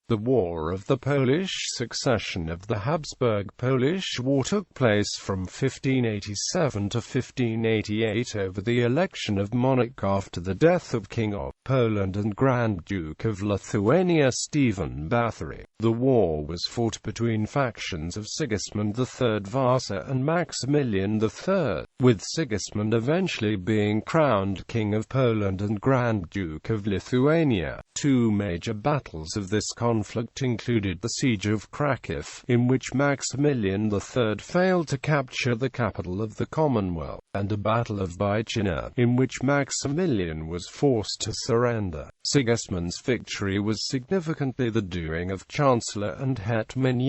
The War of the Polish Succession of the Habsburg-Polish War took place from 1587 to 1588 over the election of monarch after the death of King of Poland and Grand Duke of Lithuania Stephen Báthory. The war was fought between factions of Sigismund III Vasa and Maximilian III, with Sigismund eventually being crowned King of Poland and Grand Duke of Lithuania. Two major battles of this conflict included the Siege of Kraków, in which Maximilian III failed to capture the capital of the Commonwealth, and the Battle of Byczyna, in which Maximilian was forced to surrender. Sigismund's victory was significantly the doing of Chancellor and Hetman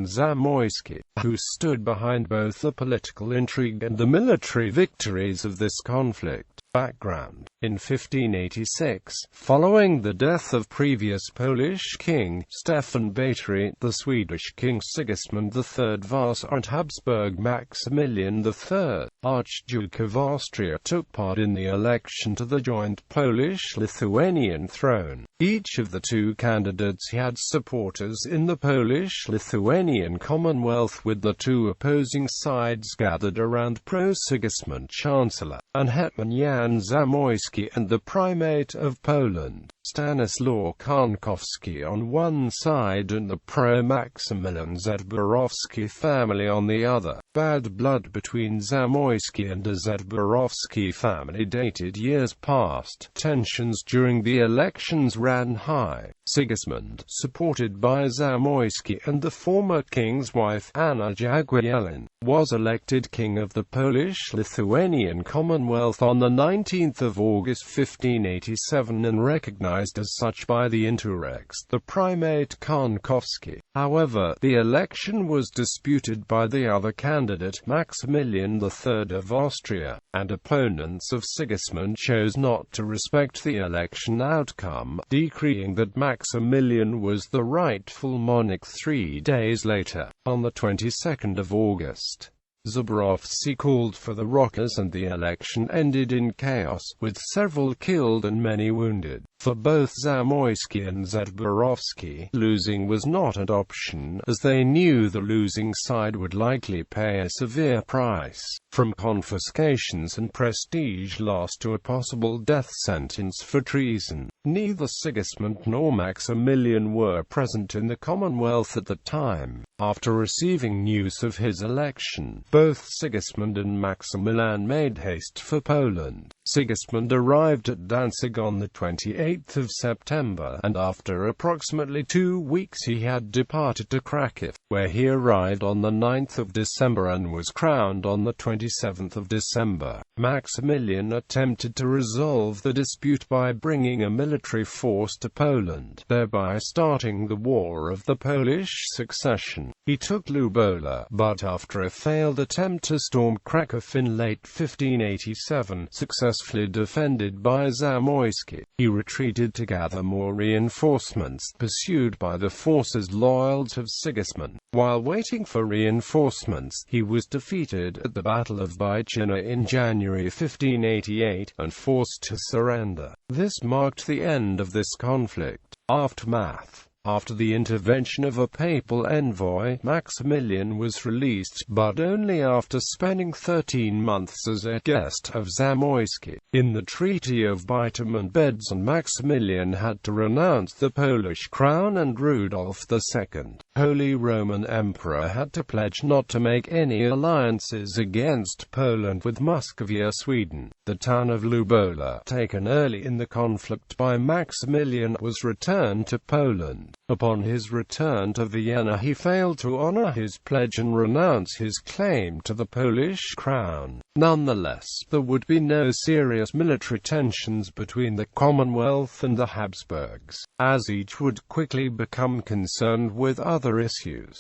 Zamoyski, who stood behind both the political intrigue and the military victories of this conflict. Background: in 1586, following the death of previous Polish king Stefan Batory, the Swedish king Sigismund III Vasa and Habsburg Maximilian III, Archduke of Austria, took part in the election to the joint Polish-Lithuanian throne. Each of the two candidates had supporters in the Polish-Lithuanian Commonwealth, with the two opposing sides gathered around pro-Sigismund Chancellor and Hetman Zamoyski and the Primate of Poland, Stanislaw Kossak, on one side and the pro-Maximilian Zamoyski family on the other. Bad blood between Zamoyski and the Zamoyski family dated years past. Tensions during the elections ran high. Sigismund, supported by Zamoyski and the former king's wife Anna Jagiellon, was elected king of the Polish-Lithuanian Commonwealth on the 19th of August 1587 and recognized as such by the intrigue, the Primate Kossak. However, the election was disputed by the other candidate, Maximilian III of Austria, and opponents of Sigismund chose not to respect the election outcome, decreeing that Maximilian was the rightful monarch. 3 days later, on the 22nd of August, Zamoyski called for the rockers and the election ended in chaos, with several killed and many wounded. For both Zamoyski and Zamoyski, losing was not an option, as they knew the losing side would likely pay a severe price, from confiscations and prestige loss to a possible death sentence for treason. Neither Sigismund nor Maximilian were present in the Commonwealth at the time. After receiving news of his election, both Sigismund and Maximilian made haste for Poland. Sigismund arrived at Danzig on the 28th of September, and after approximately 2 weeks he had departed to Kraków, where he arrived on the 9th of December and was crowned on the 27th of December. Maximilian attempted to resolve the dispute by bringing a military force to Poland, thereby starting the War of the Polish Succession. He took Lubola, but after a failed attempt to storm Kraków in late 1587, successfully defended by Zamoyski, he retreated to gather more reinforcements, pursued by the forces loyal to Sigismund. While waiting for reinforcements, he was defeated at the Battle of Byczyna in January 1588, and forced to surrender. This marked the end of this conflict. Aftermath: after the intervention of a papal envoy, Maximilian was released, but only after spending 13 months as a guest of Zamoyski. In the Treaty of Byczyna, Maximilian had to renounce the Polish crown, and Rudolf II, Holy Roman Emperor, had to pledge not to make any alliances against Poland with Muscovy or Sweden. The town of Lubola, taken early in the conflict by Maximilian, was returned to Poland. Upon his return to Vienna, he failed to honor his pledge and renounce his claim to the Polish crown. Nonetheless, there would be no serious military tensions between the Commonwealth and the Habsburgs, as each would quickly become concerned with other issues.